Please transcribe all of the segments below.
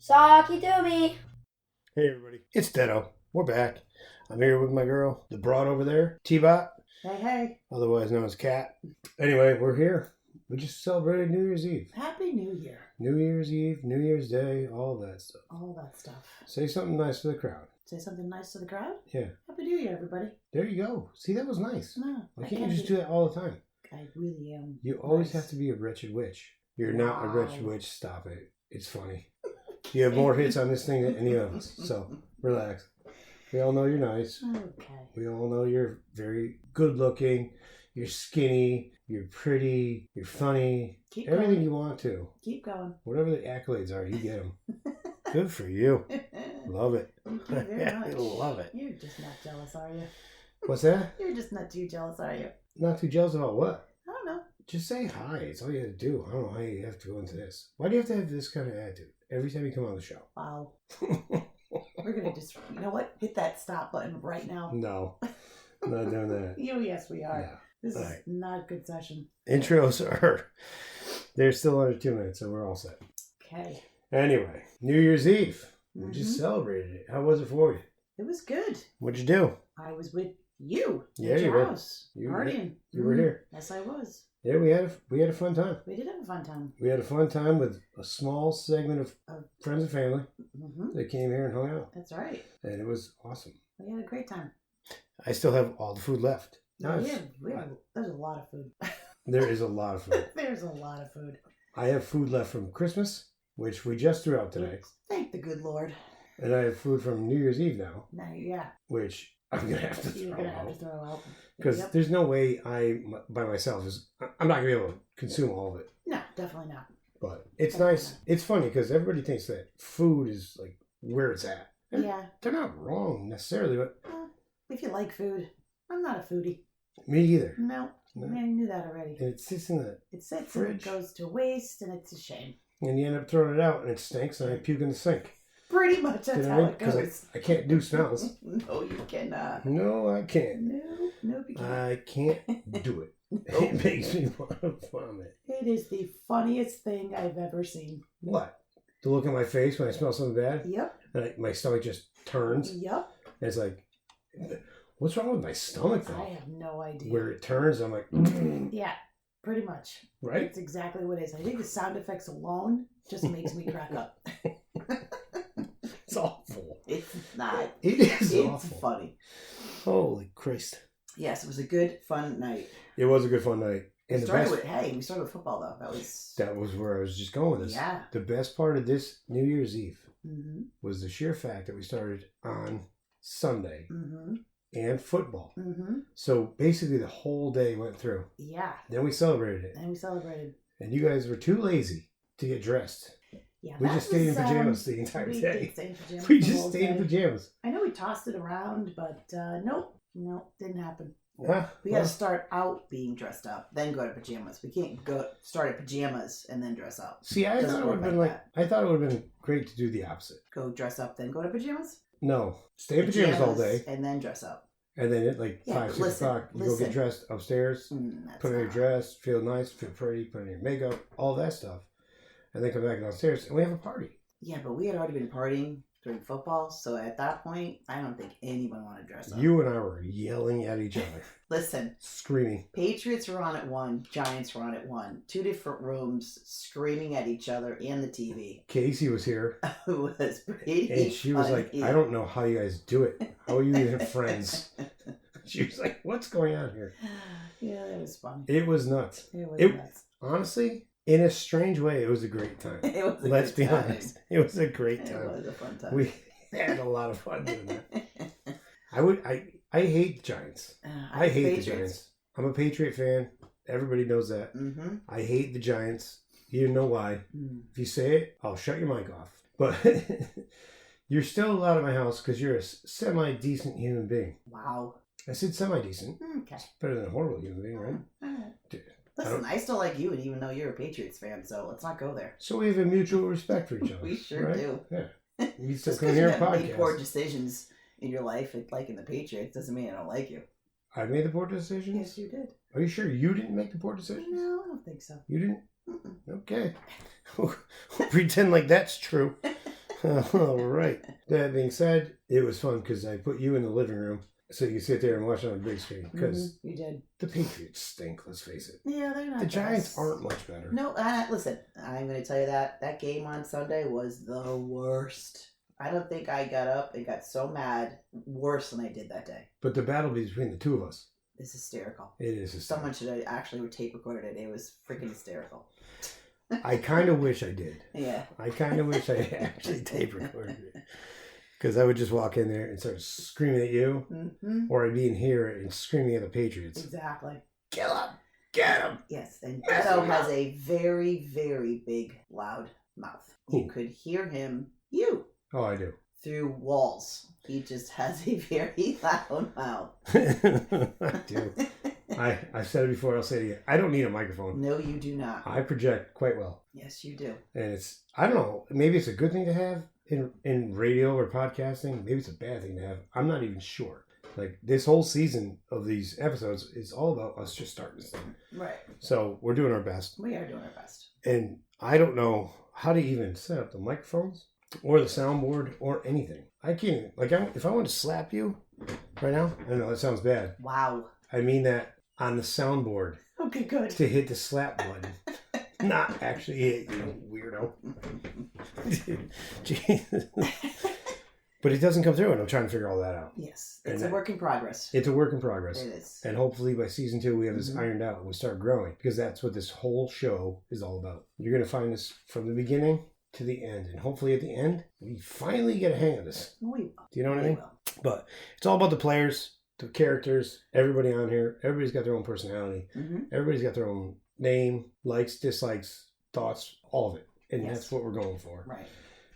Socky Dooby. Hey everybody, it's Detto. We're back. I'm here with my girl, the broad over there, T-Bot, Hey. otherwise known as Cat. Anyway, we're here. We just celebrated New Year's Eve. Happy New Year. New Year's Eve, New Year's Day, all that stuff. All that stuff. Say something nice to the crowd. Say something nice to the crowd? Yeah. Happy New Year, everybody. There you go. See, that was nice. No, Why can't you just do that all the time? I really am. You always nice. have to be a wretched witch. You're not a Wow. wretched witch. Stop it. It's funny. You have more hits on this thing than any of us, so relax. We all know you're nice. Okay. We all know you're very good looking, you're skinny, you're pretty, you're funny, Keep everything going. you want to. Keep going. Whatever the accolades are, you get them. Good for you. Love it. Thank you very much. I love it. You're just not jealous, are you? What's that? You're just not too jealous, are you? Not too jealous about what? I don't know. Just say hi. It's all you have to do. I don't know how you have to go into this. Why do you have to have this kind of attitude every time you come on the show? Wow. We're going to just, you know what? Hit that stop button right now. No, I'm not doing that. Yes, we are. No. This is Right. not a good session. Intros are, they're still under 2 minutes, so we're all set. Okay. Anyway, New Year's Eve. We just celebrated it. How was it for you? It was good. What'd you do? I was with you Yeah, at you your were. house, You were partying. You were here. Yes, I was. Yeah, we had a fun time. We did have a fun time. We had a fun time with a small segment of friends and family Mm-hmm. that came here and hung out, That's right. and it was awesome. We had a great time. I still have all the food left. There's a lot of food. There is a lot of food. There's a lot of food. I have food left from Christmas, which we just threw out today, Thank the good Lord. and I have food from New Year's Eve now, Now, yeah, which I'm gonna have to you're throw gonna have to out throw out. because Yep. there's no way by myself I'm not gonna be able to consume all of it. No, definitely not. But it's Definitely nice. not. It's funny because everybody thinks that food is like where it's at. And Yeah. they're not wrong necessarily, but If you like food, I'm not a foodie. me either. No, No. I knew that already. And it sits in the, It sits and it fridge. goes to waste, and it's a shame. and you end up throwing it out, and it stinks, and I puke in the sink. Pretty much that's how it Because goes. I can't do smells. No, you cannot. No, I can't. No, you can't. I can't do it. It makes me want to vomit. It is the funniest thing I've ever seen. What? To look at my face when I smell something bad, Yep. and my stomach just turns. Yep. And it's like, what's wrong with my stomach I though? have no idea. Where it turns, I'm like, Yeah, pretty much. right? That's exactly what it is. I think the sound effects alone just makes me crack up. It's awful. It's not. It is It's awful. funny. Holy Christ. Yes, it was a good, fun night. It was a good fun night. And We started with football though. that was where I was just going with this. Yeah. The best part of this New Year's Eve Mm-hmm. was the sheer fact that we started on Sunday Mm-hmm. and football. Mm-hmm. So basically the whole day went through. Yeah. Then we celebrated it. And we celebrated. And you guys were too lazy to get dressed. Yeah. We that just stayed in was, pajamas the entire we day. did stay in pajamas We the just whole stayed in day. pajamas. I know we tossed it around, but nope, didn't happen. Ah, We got to well, start out being dressed up, then go to pajamas. We can't go start at pajamas and then dress up. see, I doesn't thought it would have work been like like, I thought it would have been great to do the opposite. Go dress up, then go to pajamas. No, stay in pajamas all day. and then dress up. And then at like Yeah, 5, but 6 o'clock, you go get dressed upstairs, That's put on your not- dress, feel nice, feel pretty, put on your makeup, all that stuff. And then come back downstairs and we have a party. Yeah, but we had already been partying during football, so at that point, I don't think anyone wanted to dress up. You and I were yelling at each other, Listen, screaming. Patriots were on at 1, Giants were on at 1. 2 different rooms, screaming at each other and the TV. Casey was here It was pretty and she was like, funny. I don't know how you guys do it. How are you even friends? She was like, what's going on here? Yeah, it was fun. It was nuts. It was It- nuts. Honestly, in a strange way, it was a great time. It was a Let's good be time. honest. It was a great It time. was a fun time. We had a lot of fun doing that. I hate the Giants. I hate the Giants. I'm a Patriot fan. Everybody knows that. Mm-hmm. I hate the Giants. You know why. If you say it, I'll shut your mic off. But you're still allowed at my house because you're a semi-decent human being. Wow. I said semi-decent. Okay. Better than a horrible human being, right? All right. Dude, Listen, I still like you, and even though you're a Patriots fan, so let's not go there. So we have a mutual respect for each other. We sure right? do. Yeah. You still Just come because here you and haven't made poor podcast. decisions in your life, like in the Patriots, doesn't mean I don't like you. I made the poor decisions? Yes, you did. Are you sure you didn't make the poor decisions? No, I don't think so. You didn't? Mm-mm. Okay. We'll pretend like that's true. All right. That being said, it was fun because I put you in the living room so you could sit there and watch it on the big screen. Because you did. The Patriots stink, let's face it. Yeah, they're not. The Giants aren't much better. No, listen, I'm going to tell you that game on Sunday was the worst. I don't think I got up and got so mad worse than I did that day. But the battle between the two of us. It's hysterical. It is hysterical. Someone should have actually tape recorded it. It was freaking hysterical. I kind of wish I did. Yeah. I kind of wish I actually tape recorded it. Because I would just walk in there and start screaming at you. Mm-hmm. Or I'd be in here and screaming at the Patriots. Exactly. Kill him! Get him! Yes, and Beto has a very, very big, loud mouth. Who? You could hear him, Oh, I do. through walls. He just has a very loud mouth. I do. I've said it before, I'll say it again. I don't need a microphone. No, you do not. I project quite well. Yes, you do. And it's, I don't know, maybe it's a good thing to have in radio or podcasting. Maybe it's a bad thing to have. I'm not even sure. Like, this whole season of these episodes is all about us just starting this thing. Right. So we're doing our best. We are doing our best. And I don't know how to even set up the microphones or the soundboard or anything. I can't, like, if I want to slap you right now, I know that sounds bad. Wow. I mean that on the soundboard. Okay, good. To hit the slap button. Not actually hit, you weirdo. Jesus. But it doesn't come through, and I'm trying to figure all that out. Yes. It's a work in progress. It's a work in progress. It is. And hopefully by season 2, we have this ironed out and we start growing. Because that's what this whole show is all about. You're going to find us from the beginning to the end. And hopefully at the end, we finally get a hang of this. We will. Do you know what I mean? Will. But it's all about the players, the characters, everybody on here. Everybody's got their own personality. Mm-hmm. Everybody's got their own name, likes, dislikes, thoughts, all of it. And Yes. that's what we're going for. Right.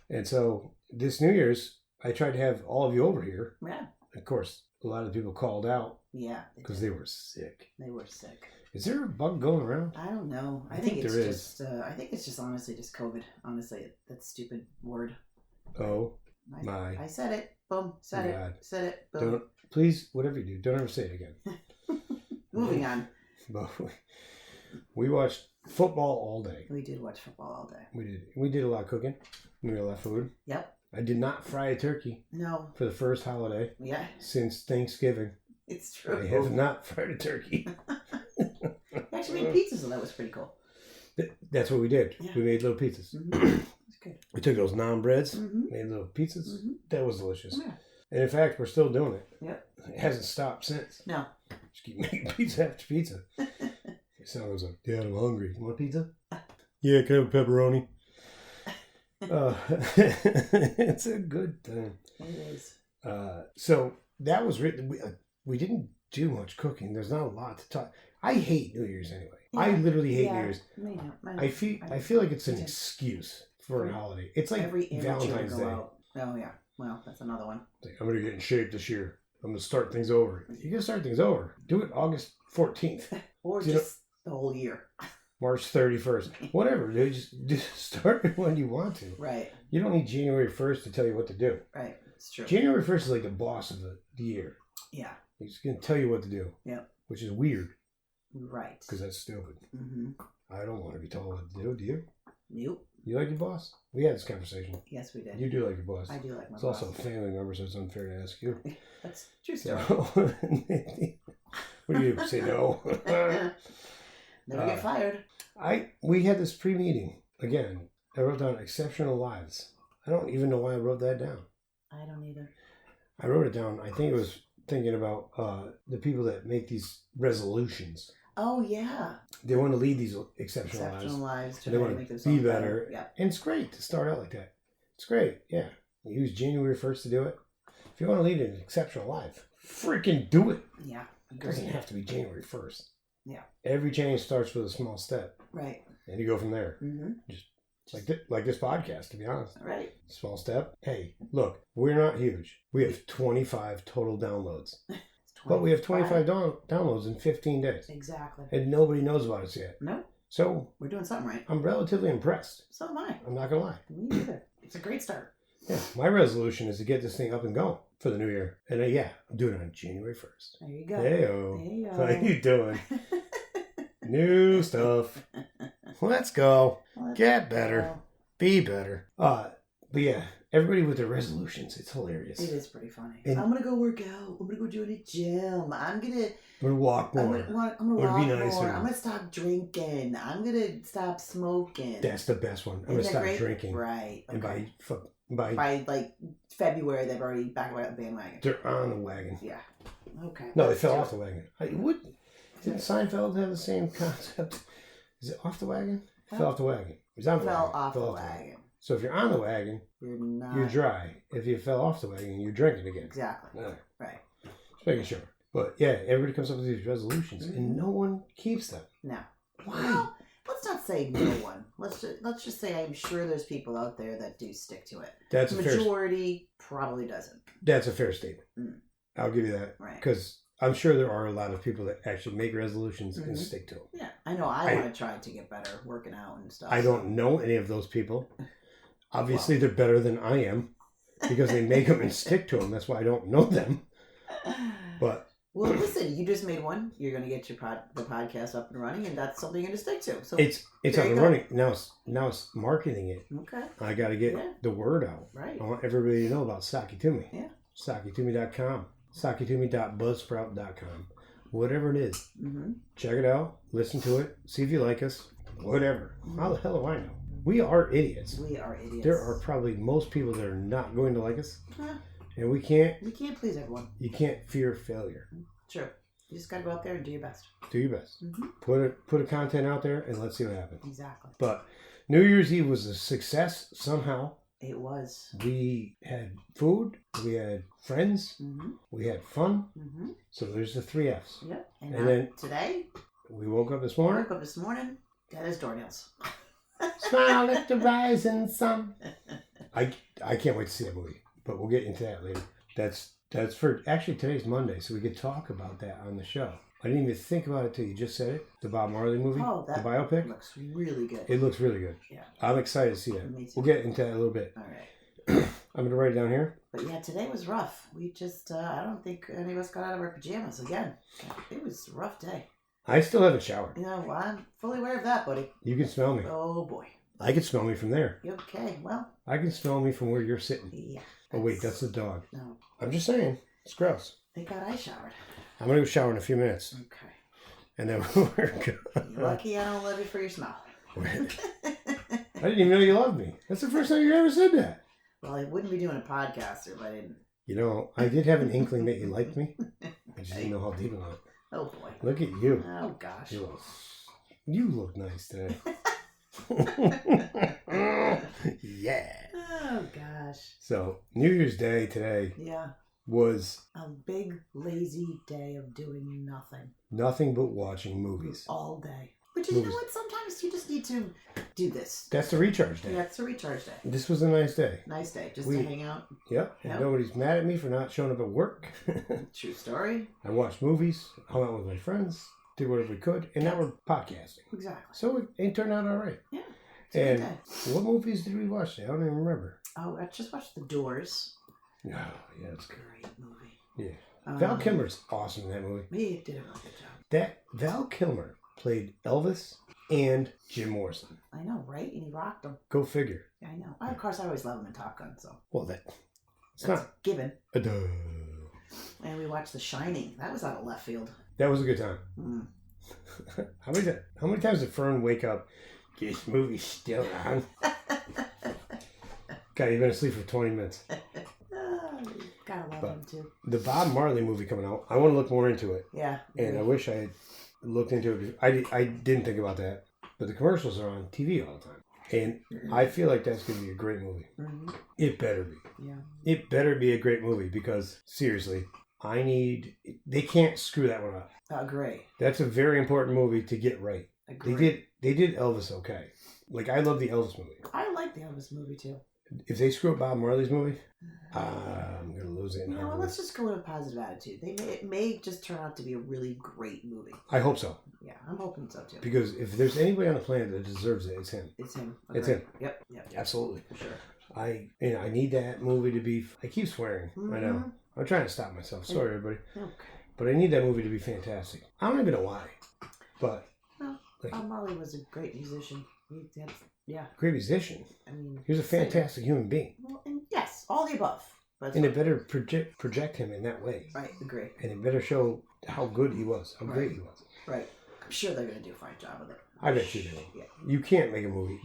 And so this New Year's, I tried to have all of you over here. Yeah. Of course, a lot of people called out Yeah. because they were sick. They were sick. Is there a bug going around? I don't know. I think there is. Just, I think it's just honestly just COVID. Honestly, that stupid word. Oh, my. I said it. Boom. Said God. it. Said it. Boom. Don't, please, whatever you do, don't ever say it again. Moving on. But we watched football all day. We did watch football all day. We did. We did a lot of cooking. We did a lot of food. Yep. I did not fry a turkey No. for the first holiday Yeah. since Thanksgiving. It's true. I have not fried a turkey. We actually made pizzas, so that was pretty cool. That's what we did. Yeah. We made little pizzas. Mm-hmm. It's good. We took those naan breads, Mm-hmm. made little pizzas. Mm-hmm. That was delicious. Yeah. And in fact, we're still doing it. Yep. It hasn't stopped since. No. Just keep making pizza after pizza. Son was like, Dad, I'm hungry. You want a pizza? Yeah, can I have a pepperoni? It's a good time. It is. So that was written. We didn't do much cooking. There's not a lot to talk. I hate New Year's anyway. Yeah. I literally hate New Year's. Me too. I feel like it's an Me too. excuse for a holiday. It's like Every Valentine's go Day. out. Oh yeah. Well, that's another one. Like, I'm gonna get in shape this year. I'm gonna start things over. You gotta start things over. Do it August 14th, Or Do you just the whole year. March 31st, whatever. Dude, just start it when you want to. Right. You don't need January 1st to tell you what to do. Right. It's true. January 1st is like the boss of the year. Yeah. He's gonna tell you what to do. Yeah. Which is weird Right. because that's stupid. Mm-hmm. I don't want to be told what to do. Do you? Nope. You like your boss? We had this conversation. Yes, we did. You do like your boss. I do like my It's boss. also a family member, so it's unfair to ask you. That's true So, story. what do you do? Say no? Never get fired. We had this pre-meeting. Again, I wrote down exceptional lives. I don't even know why I wrote that down. I don't either. I wrote it down. I think it was thinking about the people that make these resolutions. Oh yeah. They want to lead these exceptional Lives to They try to want make to themselves be better. Yeah. And it's great to start out like that. It's great. Yeah. You use January 1st to do it. If you want to lead an exceptional life, freaking do it. Yeah. It doesn't have to be January 1st. Yeah. Every change starts with a small step. Right. And you go from there. Mm-hmm. Just like this podcast, to be honest. Right. Small step. Hey, look, we're not huge. We have 25 total downloads. But we have 25 downloads in 15 days. Exactly. And nobody knows about us yet. No. So We're doing something right. I'm relatively impressed. So am I. I'm not going to lie. Me either. It's a great start. Yeah, my resolution is to get this thing up and going for the new year. And yeah, I'm doing it on January 1st. There you go. Hey-o. Hey-o. How you doing? New stuff. Let's go. Get better. Be better. But yeah, everybody with their resolutions. It's hilarious. It is pretty funny. And I'm gonna go work out. I'm gonna go join a gym. I'm gonna walk more. I'm gonna Or walk be nicer. more. I'm gonna stop drinking. I'm gonna stop smoking. That's the best one. I'm gonna stop drinking. Right. And Okay. by like February, they've already back on the bandwagon. They're on the wagon. Yeah. Okay. No, they fell off the wagon. Didn't Seinfeld have the same concept? Is it off the wagon? Fell off the wagon. He's on the wagon. Fell off the wagon. So if you're on the wagon, you're dry. If you fell off the wagon, you're drinking again. Exactly. Right. Just making sure. But yeah, everybody comes up with these resolutions, and no one keeps them. No. Why? Well, let's not say no one. Let's just say I'm sure there's people out there that do stick to it. That's the majority probably doesn't. That's a fair statement. Mm. I'll give you that. Right. Because I'm sure there are a lot of people that actually make resolutions and stick to them. Yeah, I know. I want to try to get better, working out and stuff. I don't know any of those people. Obviously, they're better than I am because they make them and stick to them. That's why I don't know them. But well, listen, you just made one. You're going to get your the podcast up and running, and that's something you're going to stick to. So it's up and running now. It's marketing it. Okay. I got to get the word out. Right. I want everybody to know about Sakitumi. Yeah. Sakitumi.com. Sakitumi.buzzsprout.com. Whatever it is. Mm-hmm. Check it out. Listen to it. See if you like us. Whatever. How the hell do I know? We are idiots. We are idiots. There are probably most people that are not going to like us. Huh. And we can't please everyone. You can't fear failure. True. You just got to go out there and do your best. Do your best. Mm-hmm. Put a content out there and let's see what happens. Exactly. But New Year's Eve was a success somehow. It was. We had food. We had friends. Mm-hmm. We had fun. Mm-hmm. So there's the 3 F's. Yep. And then today, we woke up this morning. Got his doornails. Smile at the rising sun. I can't wait to see that movie, but we'll get into that later. That's for actually today's Monday, so we could talk about that on the show. I didn't even think about it till you just said it. The Bob Marley movie, the biopic. Looks really good. It looks really good. Yeah, I'm excited to see that. Me too. We'll get into that a little bit. All right. I'm gonna write it down here. But yeah, today was rough. We just I don't think any of us got out of our pajamas again. It was a rough day. I still haven't showered. Well, I'm fully aware of that, buddy. You can smell me. Oh boy. I can smell me from there. Okay, well. I can smell me from where you're sitting. Yeah. Oh wait, that's the dog. No. I'm just saying, it's gross. Thank God I showered. I'm gonna go shower in a few minutes. Okay. And then we're good. You're lucky I don't love you for your smell. I didn't even know you loved me. That's the first time you ever said that. Well, I wouldn't be doing a podcast if I didn't. You know, I did have an inkling that you liked me. I just didn't know how deep it went. Oh boy. Look at you. Oh gosh. You look nice today. Yeah. Oh gosh. So, New Year's Day today was a big lazy day of doing nothing but watching movies. All day. But you know what? Sometimes you just need to do this. That's the recharge day. Yeah, it's a recharge day. This was a nice day. Nice day. Just to hang out. Yep. And nobody's mad at me for not showing up at work. True story. I watched movies, hung out with my friends, did whatever we could, and now we're podcasting. Exactly. So it turned out all right. Yeah. And what movies did we watch today? I don't even remember. Oh, I just watched The Doors. Oh, yeah, it's good. Great movie. Yeah. Val Kilmer's awesome in that movie. He did a really good job. That Val Kilmer played Elvis and Jim Morrison. I know, right? And he rocked them. Go figure. Yeah, I know. Of course, I always love him in Top Gun, so. Well, that's not given. Duh. And we watched The Shining. That was out of left field. That was a good time. Mm. How many times did Fern wake up? This movie's still on. God, you've been asleep for 20 minutes. Gotta love him too. The Bob Marley movie coming out, I want to look more into it. Yeah. And I wish I had looked into it. I didn't think about that. But the commercials are on TV all the time. And I feel like that's going to be a great movie. Mm-hmm. It better be. Yeah. It better be a great movie because, seriously, they can't screw that one up. Agree. That's a very important movie to get right. Agree. They did Elvis okay. Like, I love the Elvis movie. I like the Elvis movie too. If they screw up Bob Marley's movie, I'm going to lose it. Well, let's just go with a positive attitude. It may just turn out to be a really great movie. I hope so. Yeah, I'm hoping so too. Because if there's anybody on the planet that deserves it, it's him. It's him. It's him. Yep. Absolutely. For sure. I need that movie to be... I keep swearing. Mm-hmm. I know. I'm trying to stop myself. Sorry, everybody. Okay. But I need that movie to be fantastic. I don't even know why. But... Well, Bob Marley was a great musician. Great musician. I mean... He was a fantastic human being. Well, and yes. Yes, all the above. But And it better project him in that way. Right, agree. And it better show how good he was, how great he was. Right. I'm sure they're going to do a fine job with it. I bet you they will. Yeah. You can't make a movie.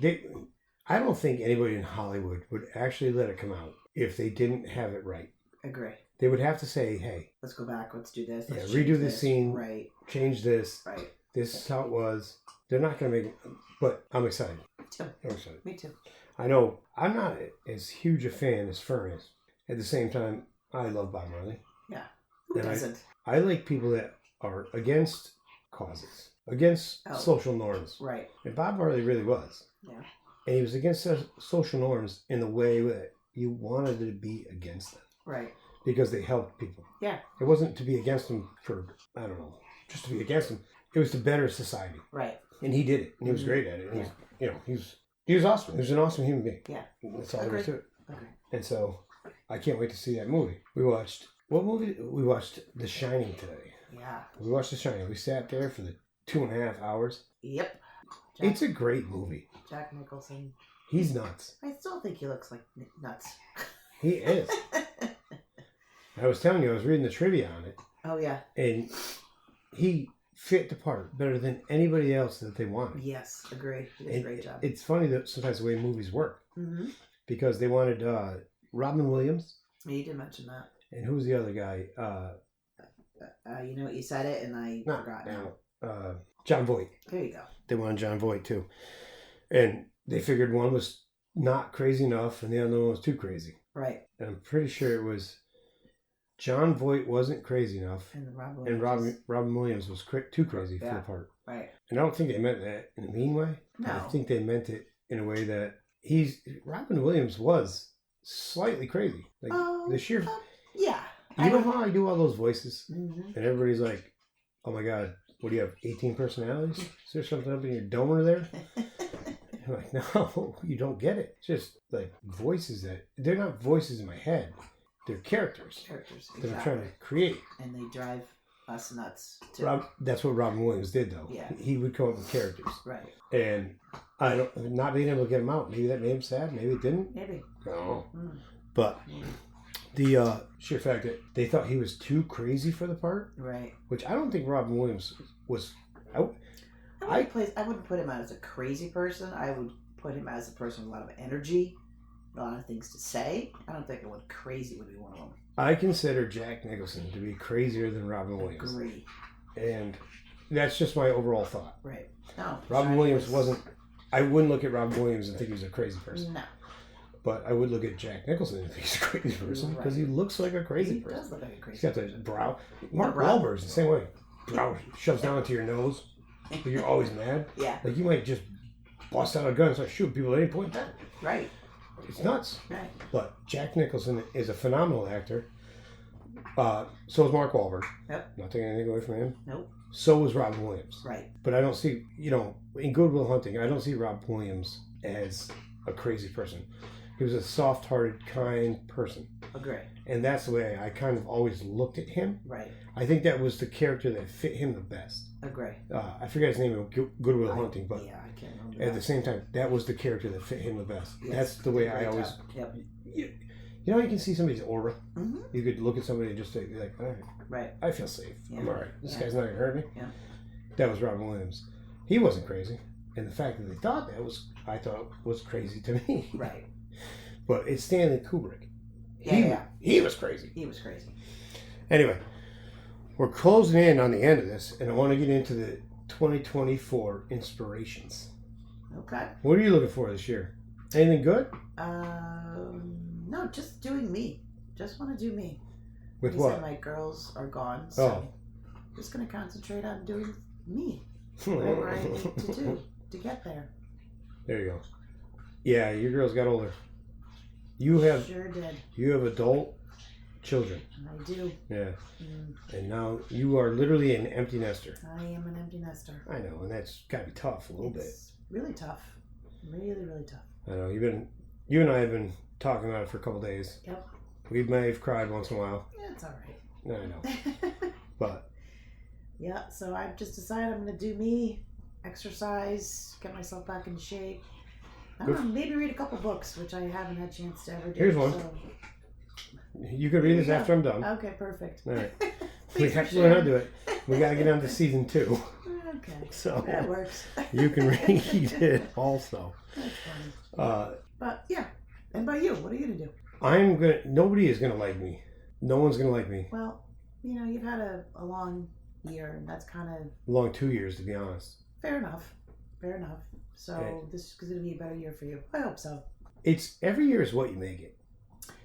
I don't think anybody in Hollywood would actually let it come out if they didn't have it right. Agree. They would have to say, hey, let's go back, let's do this. Let's redo this scene. Right. Change this. Right. This is how it was. They're not going to make it, but I'm excited. Me too. I'm excited. Me too. I know I'm not as huge a fan as Fern is. At the same time, I love Bob Marley. Yeah. Who doesn't? I like people that are against causes, against social norms. Right. And Bob Marley really was. Yeah. And he was against social norms in the way that you wanted to be against them. Right. Because they helped people. Yeah. It wasn't to be against them for, I don't know, just to be against them. It was to better society. Right. And he did it. And he was great at it. And he was awesome. He was an awesome human being. Yeah. That's all there is to it. Okay. And so I can't wait to see that movie. What movie? We watched The Shining today. Yeah. We watched The Shining. We sat there for the 2.5 hours. Yep. It's a great movie. Jack Nicholson. He's nuts. I still think he looks like nuts. He is. I was telling you, I was reading the trivia on it. Oh, yeah. And he fit the part better than anybody else that they wanted. Yes, agree. He did a great job. It's funny that sometimes the way movies work. Mm-hmm. Because they wanted Robin Williams. You did mention that. And who's the other guy? You know what? You said it and I forgot now. John Voight. There you go. They wanted John Voight too. And they figured one was not crazy enough and the other one was too crazy. Right. And I'm pretty sure it was John Voight wasn't crazy enough. And Robin Williams was too crazy for the part. Right. And I don't think they meant that in a mean way. No. I think they meant it in a way that Robin Williams was slightly crazy. Like the sheer... yeah. You know how I do all those voices? Mm-hmm. And everybody's like, oh my God, what do you have, 18 personalities? Is there something up in your dome over there? I'm like, no, you don't get it. It's just like voices they're not voices in my head. They're characters. That I'm trying to create. And they drive us nuts too. That's what Robin Williams did though. Yeah. He would come up with characters. Right. And not being able to get them out, maybe that made him sad, maybe it didn't. Maybe. No. But the sheer fact that they thought he was too crazy for the part. Right. Which I don't think Robin Williams was. I wouldn't put him out as a crazy person. I would put him as a person with a lot of energy, a lot of things to say. I don't think crazy would be one of them. I consider Jack Nicholson to be crazier than Robin Williams. Agree. And that's just my overall thought. Right. No. Robin Williams wasn't. I wouldn't look at Robin Williams and think he was a crazy person. No. But I would look at Jack Nicholson if he's a crazy person because he looks like a crazy person. He does look like a crazy person. He's got the brow. Mark Wahlberg's the same way. Brow shoves down into your nose. But you're always mad. Yeah. Like you might just bust out a gun and start shooting people at any point. Right. It's nuts. Right. But Jack Nicholson is a phenomenal actor. So is Mark Wahlberg. Yep. Not taking anything away from him. Nope. So is Robin Williams. Right. But I don't see, in Good Will Hunting, I don't see Robin Williams as a crazy person. He was a soft-hearted, kind person. Agree. And that's the way I kind of always looked at him. Right. I think that was the character that fit him the best. Agree. I forget his name in Good Will Hunting, but I can't remember. At the same time, that was the character that fit him the best. Yes, that's the way I always... Yep. You know how you can see somebody's aura? Mm-hmm. You could look at somebody and just be like, all right, right. I feel safe. Yeah. I'm all right. This guy's not going to hurt me. Yeah. That was Robin Williams. He wasn't crazy. And the fact that they thought that I thought was crazy to me. Right. But it's Stanley Kubrick. He was crazy. He was crazy. Anyway, we're closing in on the end of this, and I want to get into the 2024 inspirations. Okay. What are you looking for this year? Anything good? No, just doing me. Just want to do me. With what? Said my girls are gone, so I'm just going to concentrate on doing me. Whatever I need to do to get there. There you go. Yeah, your girls got older. You have sure did. You have adult children. I do. Yeah. And now you are literally an empty nester. I am an empty nester. I know, and that's got to be tough a little bit. It's really tough. Really, really tough. I know. You and I have been talking about it for a couple days. Yep. We may have cried once in a while. Yeah, it's all right. No, I know. But. Yeah, so I've just decided I'm going to do me, exercise, get myself back in shape. I don't know, maybe read a couple books, which I haven't had a chance to ever do. Here's one. So. You can read this after I'm done. Okay, perfect. All right. We have to learn how to do it. We got to get on to season 2. Okay. So that works. You can read it also. That's funny. But yeah. And by you, what are you gonna do? Nobody is gonna like me. No one's gonna like me. Well, you've had a long year, and that's kind of long 2 years, to be honest. Fair enough. So this is gonna be a better year for you. I hope so. It's every year is what you make it.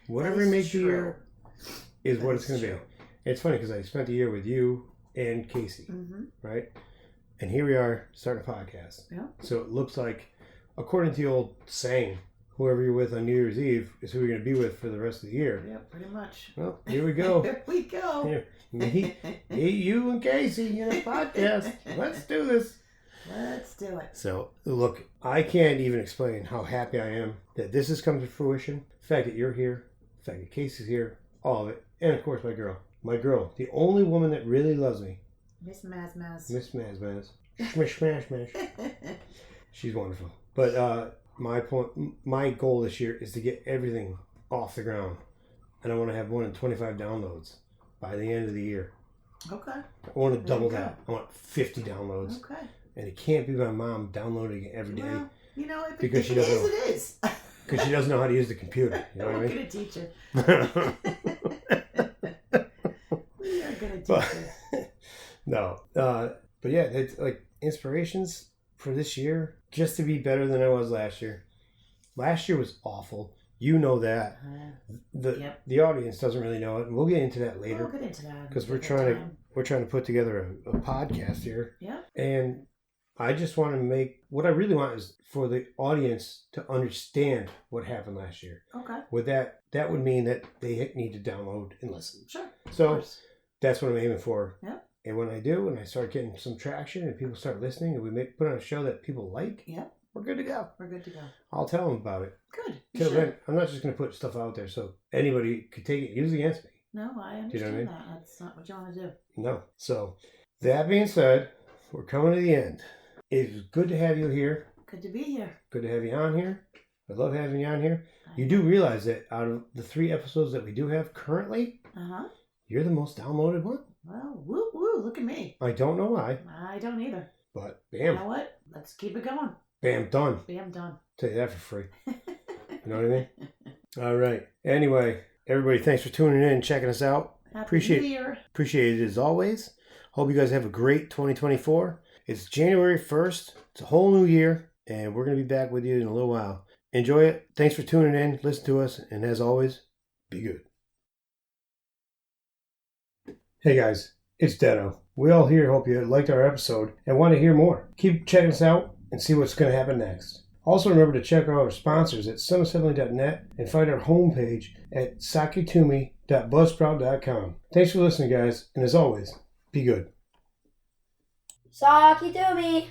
Whatever you make the year is what it's gonna be. It's funny because I spent the year with you and Casey, right? And here we are starting a podcast. Yeah. So it looks like, according to the old saying, whoever you're with on New Year's Eve is who you're going to be with for the rest of the year. Yeah, pretty much. Well, here we go. Here we go. Here, me, you and Casey in a podcast. Let's do this. Let's do it. So, look, I can't even explain how happy I am that this has come to fruition. The fact that you're here, the fact that Casey's here, all of it. And, of course, my girl. My girl. The only woman that really loves me. Miss Maz. Miss Maz. Smash, smash, smash. She's wonderful. But my goal this year is to get everything off the ground. And I want to have more than 25 downloads by the end of the year. Okay. I want to double that. I want 50 downloads. Okay. And it can't be my mom downloading it every day. Well, if because it is. Because she doesn't know how to use the computer. You know what I mean? We're going to teach her. We are going to teach her. No. But yeah, it's like inspirations for this year, just to be better than I was last year. Last year was awful. You know that. The audience doesn't really know it, and we'll get into that later. We'll get into that because we're trying to put together a podcast here. Yeah. And I just want to make what I really want is for the audience to understand what happened last year. Okay. With that would mean that they need to download and listen. Sure. So that's what I'm aiming for. Yep. And when I do, and I start getting some traction, and people start listening, and we put on a show that people like, we're good to go. We're good to go. I'll tell them about it. Good. Till then, I'm not just going to put stuff out there so anybody could take it and use it against me. No, I understand what I mean? that. That's not what you want to do. No. So, that being said, we're coming to the end. It's good to have you here. Good to be here. Good to have you on here. I love having you on here. You do realize that out of the 3 episodes that we do have currently, you're the most downloaded one. Well, woo woo, look at me. I don't know why. I don't either. But bam. You know what? Let's keep it going. Bam, done. Bam, done. Tell you that for free. You know what I mean? All right. Anyway, everybody, thanks for tuning in and checking us out. Happy New Year. Appreciate it as always. Hope you guys have a great 2024. It's January 1st. It's a whole new year, and we're going to be back with you in a little while. Enjoy it. Thanks for tuning in. Listen to us. And as always, be good. Hey guys, it's Deno. We all here hope you liked our episode and want to hear more. Keep checking us out and see what's going to happen next. Also remember to check out our sponsors at sunassembly.net and find our homepage at sakitumi.buzzsprout.com. Thanks for listening, guys, and as always, be good. Sakitumi!